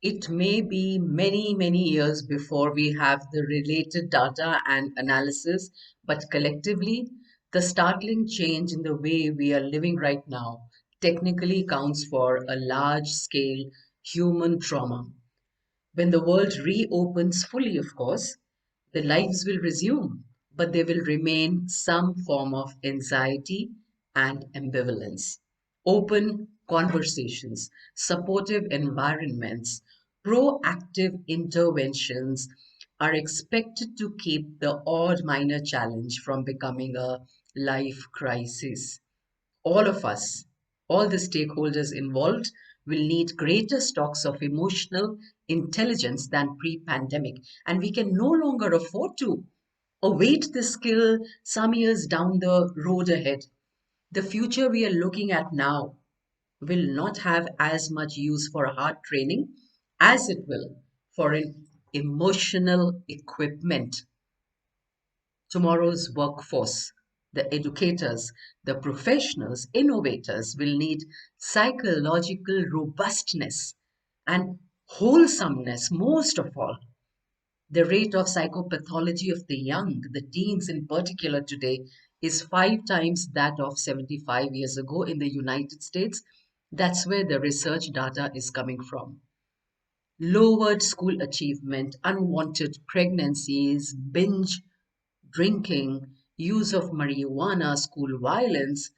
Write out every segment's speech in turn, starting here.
It may be many, many years before we have the related data and analysis, but collectively, the startling change in the way we are living right now technically counts for a large scale human trauma. When the world reopens fully, of course, the lives will resume, but there will remain some form of anxiety and ambivalence. Open conversations, supportive environments, proactive interventions are expected to keep the odd minor challenge from becoming a life crisis. All of us, all the stakeholders involved, will need greater stocks of emotional intelligence than pre pandemic. And we can no longer afford to await this skill some years down the road ahead. The future we are looking at now will not have as much use for hard training as it will for an emotional equipment. Tomorrow's workforce, the educators, the professionals, innovators will need psychological robustness and wholesomeness most of all. The rate of psychopathology of the young, the teens in particular today, is five times that of 75 years ago in the United States. That's where the research data is coming from. Lowered school achievement, unwanted pregnancies, binge drinking, use of marijuana, school violence,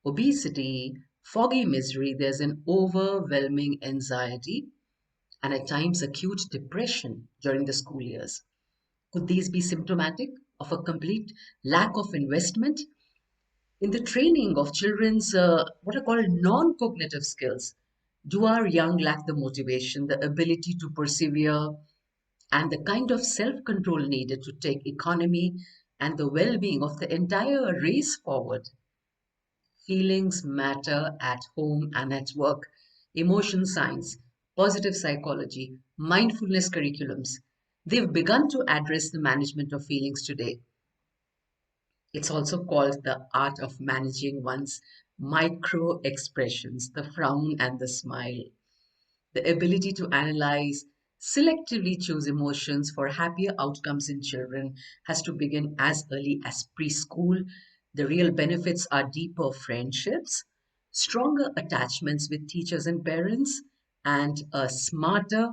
obesity, foggy misery. There's an overwhelming anxiety and at times acute depression during the school years. Could these be symptomatic of a complete lack of investment in the training of children's what are called non-cognitive skills? Do our young lack the motivation, the ability to persevere, and the kind of self-control needed to take economy and the well-being of the entire race forward? Feelings matter at home and at work. Emotion science, positive psychology, mindfulness curriculums, they've begun to address the management of feelings today. It's also called the art of managing one's micro expressions, the frown and the smile. The ability to analyze, selectively choose emotions for happier outcomes in children has to begin as early as preschool. The real benefits are deeper friendships, stronger attachments with teachers and parents, and a smarter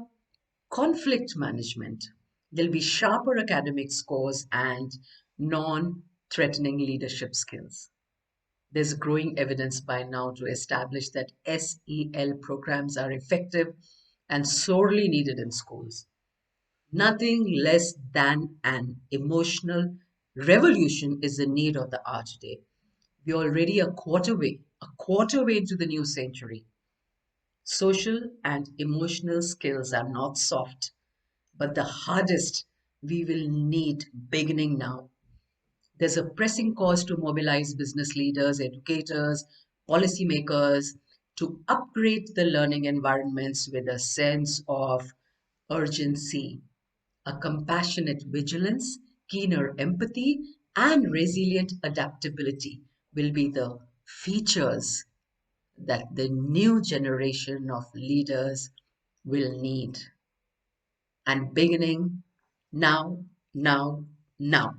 conflict management. There'll be sharper academic scores and non threatening leadership skills. There's growing evidence by now to establish that SEL programs are effective and sorely needed in schools. Nothing less than an emotional revolution is the need of the hour today. We're already a quarter way into the new century. Social and emotional skills are not soft, but the hardest we will need beginning now. There's a pressing cause to mobilize business leaders, educators, policymakers to upgrade the learning environments with a sense of urgency, a compassionate vigilance, keener empathy, and resilient adaptability will be the features that the new generation of leaders will need. And beginning now, now, now.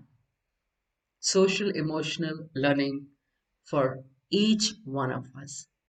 Social emotional learning for each one of us.